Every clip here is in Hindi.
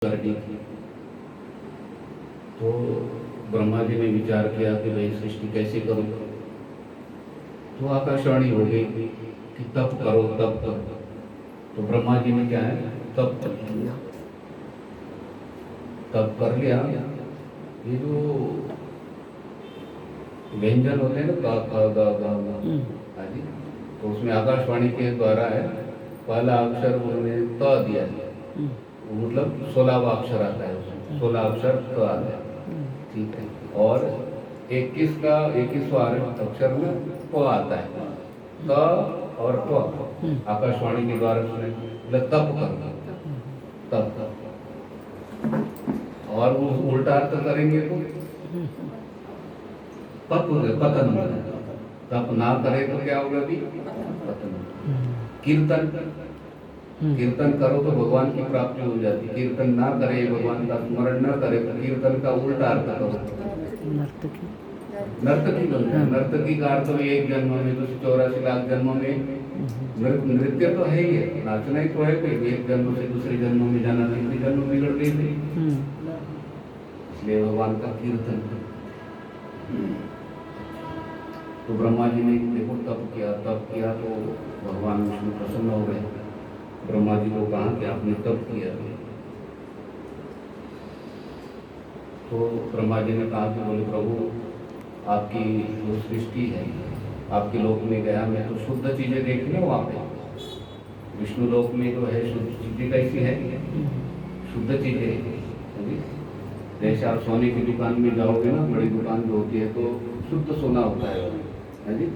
करनी थी। तो ब्रह्मा जी ने विचार किया कि भाई सृष्टि कैसे करूं। तो आकाशवाणी हो गई कि तप करो तप करो। तो ब्रह्मा जी ने क्या है तप कर लिया। तप कर लिया। ये जो व्यंजन होते हैं ना का खा गा गा गा, हाँ जी, तो उसमें आकाशवाणी के द्वारा है पहला अक्षर उन्होंने त दिया है, मतलब 16वां अक्षर आता है उसमें, 16 अक्षर त आता है, ठीक है। और 21वां अक्षर में प आता है, त और प आकाशवाणी के द्वारा सुने, मतलब तप करना, तप। और वो उल्टा अर्थ करेंगे तो पतन, तप ना करे तो क्या होगा भी पतन। कीर्तन, कीर्तन करो तो भगवान की प्राप्ति हो जाती। कीर्तन ना करे, भगवान का स्मरण न करे तो कीर्तन का उल्टा अर्थ करो, नर्तकी बन जाए। नर्तकी का अर्थ भी एक जन्म में, 284 लाख जन्मों में नृत्य तो है ही है, नाचना ही तो है। कोई एक जन्म से दूसरे जन्म में जाना, तीसरे जन्म में बिगड़ गई थी, इसलिए भगवान का कीर्तन। तो ब्रह्मा जी ने देखो तप किया तो भगवान विष्णु प्रसन्न हो गए। ब्रह्मा जी को कहा कि आपने तप किया। तो ब्रह्मा जी ने कहा कि बोले प्रभु आपकी जो सृष्टि है, आपके लोक में गया मैं तो शुद्ध चीजें देखी ना वहाँ पे। विष्णु लोक में जो है शुद्ध चीजें कैसी है, शुद्ध चीजें। जैसे आप सोने की दुकान में जाओगे ना, बड़ी दुकान जो होती है तो शुद्ध सोना होता है जी।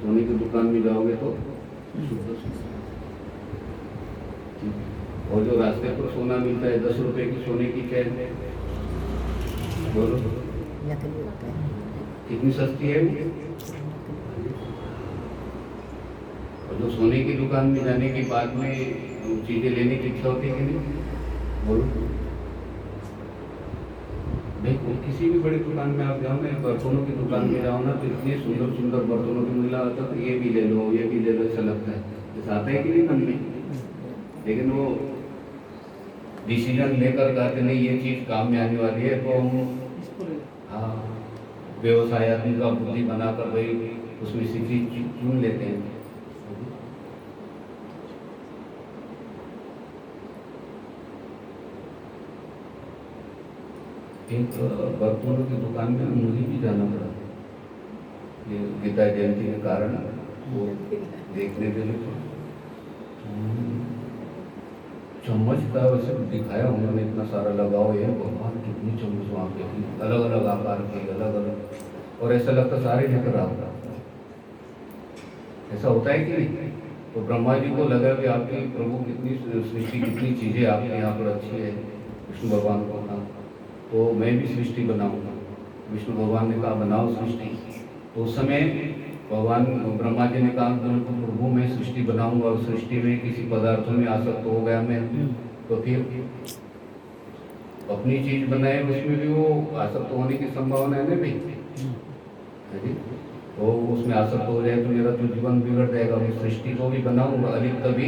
सोने की दुकान में जाओगे तो शुद्ध सोना। और जो रास्ते पर सोना मिलता है 10 रुपए की सोने की चैन, बोलो कितनी सस्ती है। और जो सोने की दुकान में जाने के बाद में चीजें लेने की इच्छा होती है कि नहीं, बोलो भाई। किसी भी बड़ी दुकान में आप जाओ ना, बर्तनों की दुकान में जाओ ना, तो इतने सुंदर सुंदर बर्तनों की मिला होता तो ये भी ले लो ये भी ले लो, ऐसा लगता है। ऐसा आता है कि नहीं मन में। लेकिन वो डिसीजन लेकर कहते नहीं ये चीज काम में आने वाली है, तो हम हाँ व्यवसाय आदमी का बुद्धि बनाकर भाई उसमें से चीज चुन लेते हैं। एक बर्तनों की दुकान में मुझे भी जाना पड़ा, ये गीता जयंती के कारण वो देखने के लिए। चम्मच का वैसे दिखाया उन्होंने, इतना सारा लगाओ है, भगवान कितनी चम्मच वहाँ पे थी, अलग अलग आकार के, अलग अलग, और ऐसा लगता सारे लेकर आओ। ऐसा होता है कि नहीं। तो ब्रह्मा जी को लगा कि आपकी प्रभु कितनी सृष्टि, कितनी चीजें आपके यहाँ पर अच्छी है। विष्णु भगवान को कहा तो मैं भी सृष्टि बनाऊंगा। विष्णु भगवान ने कहा बनाओ सृष्टि। तो उस समय भगवान ब्रह्मा जी ने कहा प्रभु मैं सृष्टि बनाऊंगा, और सृष्टि में किसी पदार्थों में आसक्त हो गया मैं, तो फिर अपनी चीज बनाए उसमें भी वो आसक्त होने की संभावना है ना भाई। तो उसमें आसक्त हो जाए तो मेरा तो जीवन बिगड़ जाएगा। मैं सृष्टि को भी बनाऊंगा अधिक कभी।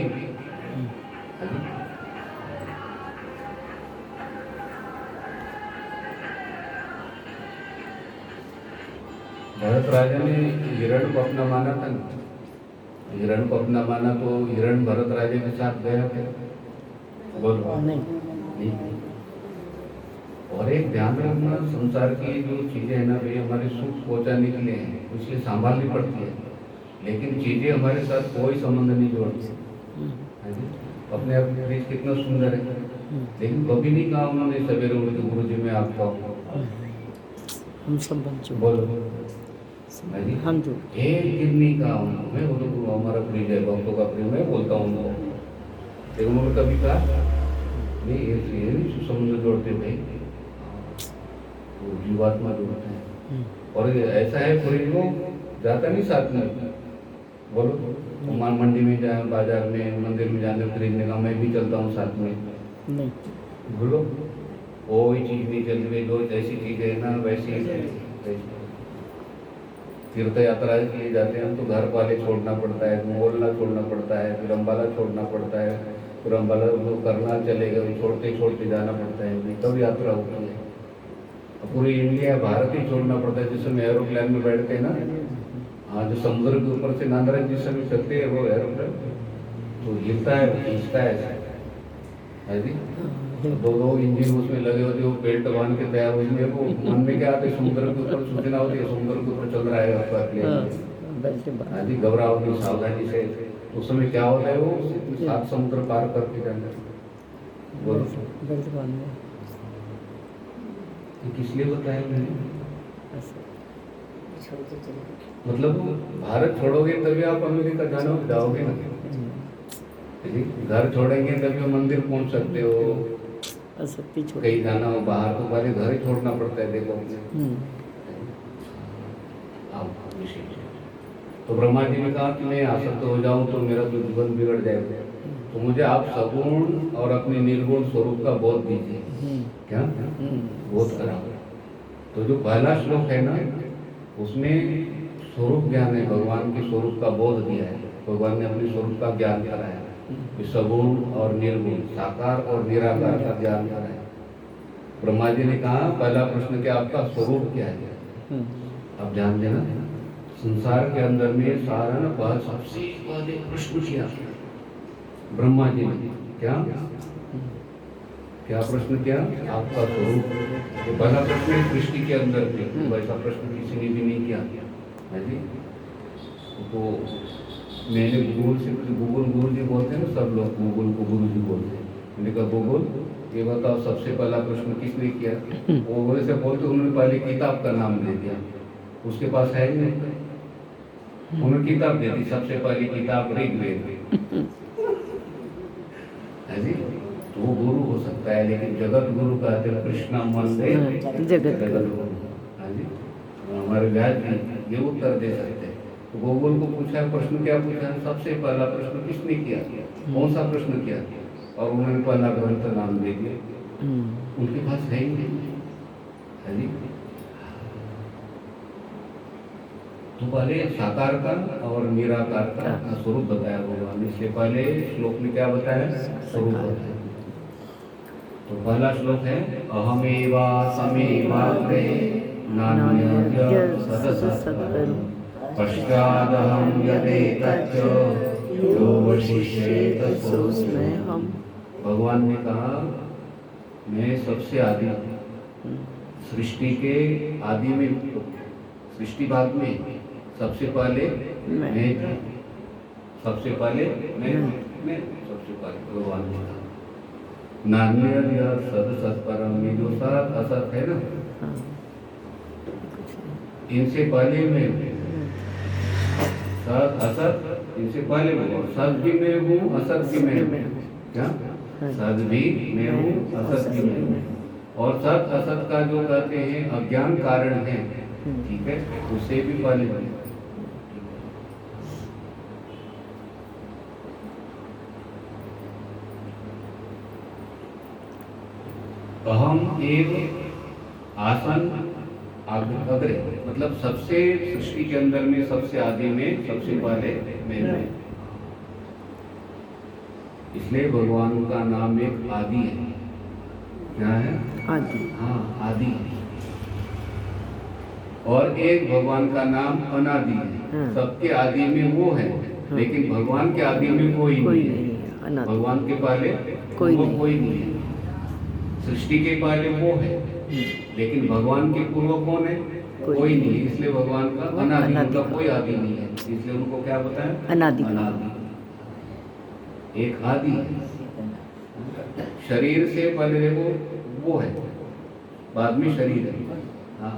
भरत राजा ने हिरण को अपना माना था ना, हिरण को अपना माना तो हिरण भरत राजा के साथ गया था, बोलो नहीं। और एक ध्यान रखना, संसार की जो चीजें है ना भाई हमारे सुख पहुंचाने के लिए है, इसलिए संभालनी पड़ती है। लेकिन चीजें हमारे साथ कोई संबंध नहीं जोड़ती। अपने आप फ्रिज कितना सुंदर है, लेकिन कभी नहीं कहा उन्होंने सवेरे उठ के गुरु जी में आप हम सब बच्चों बोलो हम जो एक दिन नहीं कहा उनको। मैं बोलो गुरु हमारा फ्रिज है, भक्तों का फ्रिज, मैं बोलता हूँ उनको। लेकिन उन्होंने कभी कहा नहीं, ये नहीं संबंध जोड़ते भाई, वो जीवात्मा जोड़ते हैं। और ऐसा है फ्रिज वो जाता नहीं साथ में, बोलो मंडी में जाए, बाजार में, मंदिर में जाने खरीदने का, मैं भी चलता हूँ साथ में नहीं, बोलो कोई चीज नहीं चल रही। जो जैसी चीज है ना वैसी ही। तीर्थ यात्रा के लिए जाते हैं तो घर वाले छोड़ना पड़ता है, मोहल्ला छोड़ना पड़ता है, फिर अम्बाला छोड़ना पड़ता है, पूरा मतलब वो करनाल चले गए, छोड़ते छोड़ते जाना पड़ता है, नहीं तब यात्रा होती है। अब पूरी इंडिया भारत ही छोड़ना पड़ता है। जिस समय एरोप्लेन में बैठते हैं ना, हाँ, जो समुद्र के ऊपर से नांदराज जिस समय चलते हैं वो एरोप्लेन तो हिलता है, खींचता है जी। दो दो इंजन उसमें लगे होते, वो बेल्ट बांध के तैयार हुए, वो मन में क्या आते, समुद्र के ऊपर सूचना होती है, समुद्र के ऊपर चल रहा है आपका प्लेन। हाँ जी, घबराओ नहीं, सावधानी से। उस समय क्या होता है, वो 7 समुद्र पार करके जाना है। बोलो बेल्ट बांधना किस लिए बताया मैंने? मतलब भारत छोड़ोगे तभी आप अमेरिका जाओगे ना। घर छोड़ेंगे तभी मंदिर पहुंच सकते हो, कहीं जाना हो बाहर तो पहले घर ही छोड़ना पड़ता है। देखो तो ब्रह्मा जी ने कहा कि मैं आसक्त हो जाऊं तो मेरा तो जीवन बिगड़ जाएगा, तो मुझे आप सगुण और अपने निर्गुण स्वरूप का बोध दीजिए। क्या बोध करा? तो जो पहला श्लोक है ना, उसमें स्वरूप ज्ञान है, भगवान के स्वरूप का बोध दिया है। भगवान ने अपने स्वरूप का ज्ञान कराया, सगुण और निर्गुण, साकार और निराकार का ज्ञान कराया। ब्रह्मा जी ने कहा पहला प्रश्न क्या, आपका स्वरूप क्या है? अब ध्यान देना, संसार के अंदर में सारा ना बात सबसे पहले प्रश्न किया ब्रह्मा जी ने। क्या क्या प्रश्न किया? आपका स्वरूप। ये पहला प्रश्न है सृष्टि के अंदर में, वैसा प्रश्न किसी ने भी नहीं किया है जी। तो मैंने गूगल से, गुरु जी बोलते हैं ना, सब लोग गूगल को गुरु जी बोलते हैं। मैंने कहा गूगल ये बताओ सबसे पहला प्रश्न किसने किया? वो वैसे बोलते, उन्होंने पहले किताब का नाम दे दिया, उसके पास है ही नहीं, उन्होंने किताब दे दी, सबसे पहली किताब ऋग्वेद है जी। तो वो गुरु हो सकता है, लेकिन जगत गुरु कहते हैं कृष्णा वंदे जगत गुरु। हाँ जी, हमारे व्यास जी ये उत्तर दे सकते हैं। तो गूगल को पूछा प्रश्न, क्या पूछा? सबसे पहला प्रश्न किसने किया, कौन सा प्रश्न किया? और उन्होंने पहला ग्रंथ नाम दे दिया, उनके पास है ही नहीं है जी। तो पहले साकार का और निराकार का स्वरूप बताया भगवान ने। इसलिए पहले श्लोक में क्या बताया? स्वरूप बताया। तो पहला श्लोक है अहमेवा समेवाग्रे नान्यत् सदसत्परं पश्चादहं यदेतच्च यो वशिष्येत सोऽस्म्यहम्। भगवान ने कहा मैं सबसे आदि, सृष्टि के आदि में, सृष्टि भाग में सबसे पहले मैं था, सबसे पहले मैं सबसे पहले। भगवान ने कहा नान्यत् सदसत्परं, ये जो सत असत है ना, इनसे पहले मैं, सत असत इनसे पहले मैं, और सत भी मैं हूँ, असत भी मैं हूँ। क्या? सत भी मैं हूँ, असत भी मैं हूँ। और सत असत का जो कहते हैं अज्ञान कारण है, ठीक है, उससे भी पहले बने। अहम एव आसन अग्रे, मतलब सबसे सृष्टि के अंदर में सबसे आदि में सबसे पहले मैं हूं। इसलिए भगवान का नाम एक आदि है। क्या है? आदि। हाँ, आदि। और एक भगवान का नाम अनादि है। सबके आदि में वो है, लेकिन भगवान के आदि में कोई नहीं है। भगवान के पहले कोई नहीं है। सृष्टि के पहले वो है, लेकिन भगवान के पूर्व कौन है? कोई नहीं है। इसलिए भगवान का अनादि, उनका कोई आदि नहीं है, इसलिए उनको क्या बताया? अनादि। एक आदि है। शरीर से पहले देखो वो है, बाद में शरीर है। हाँ,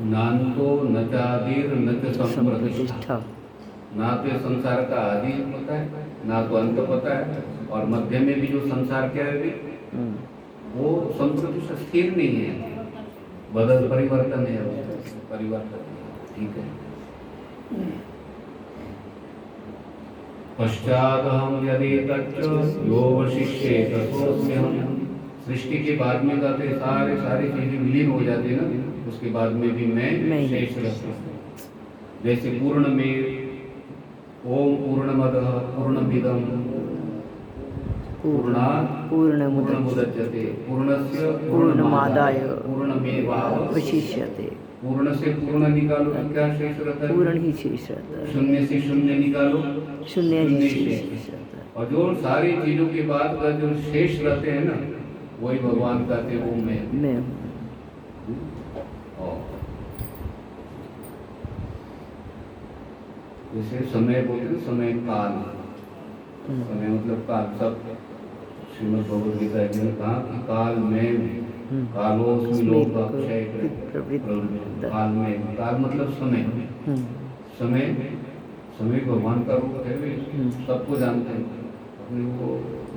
नान्तो न चादिर न च संप्रतिष्ठा, ना तो संसार का आदि पता है, ना तो अंत पता है, और मध्य में भी जो संसार क्या है वो संप्रतिष्ठा स्थिर नहीं है, बदल परिवर्तन है, परिवर्तन। ठीक है। पश्चादहं यदेतच्च यो वशिष्येत सोऽस्म्यहम्। सृष्टि के बाद में कहते सारे चीजें विलीन हो जाती है ना, उसके बाद में भी मैं मैं शेष रहता हूँ। जैसे पूर्ण में ओम पूर्णमदः पूर्णमिदं पूर्णात् पूर्णमुदच्यते पूर्णस्य पूर्णमादाय पूर्णमेवावशिष्यते। वशिष्यते। पूर्ण से पूर्ण निकालो तो क्या शेष रहता है? पूर्ण ही शेष रहता है। शून्य से शून्य निकालो शून्य ही शेष शेष रहता है। और जो सारी चीजों के बाद का जो शेष रहते हैं ना, वही भगवान कहते हैं वो मैं हूँ। और जैसे समय बोलते हैं, समय काल, समय मतलब काल। सब श्रीमद् भगवद गीता जी ने कहा कि काल में कालोस्मि लोकक्षय प्रवृत्ति। काल में, काल मतलब समय। समय समय भगवान का रूप है, वे सबको जानते हैं। अपने वो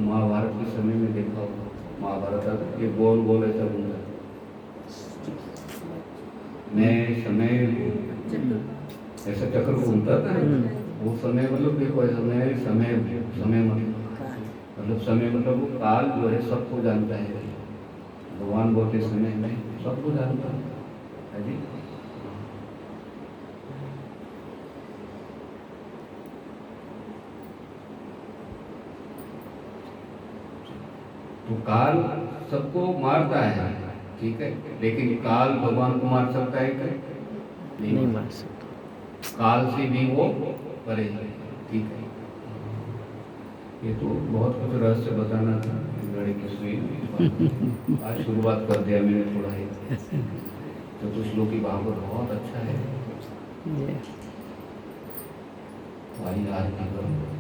महाभारत के समय में देखा होगा, महाभारत ये गोल गोल ऐसा घूमता है, मैं समय ऐसा चक्र घूमता था। वो समय मतलब देखो समय समय समय मतलब समय मतलब वो काल जो है सबको जानता है। भगवान बोलते समय में सबको जानता है जी। तो काल सबको मारता है, ठीक है, लेकिन काल भगवान को मार सकता है क्या? नहीं मार सकता। काल से भी वो परे है, ठीक है। ये तो बहुत कुछ रहस्य बताना था घड़ी की सुई में। आज शुरुआत कर दिया मैंने थोड़ा ही। तो कुछ लोग की भागवत बहुत अच्छा है। आइए आरती करो।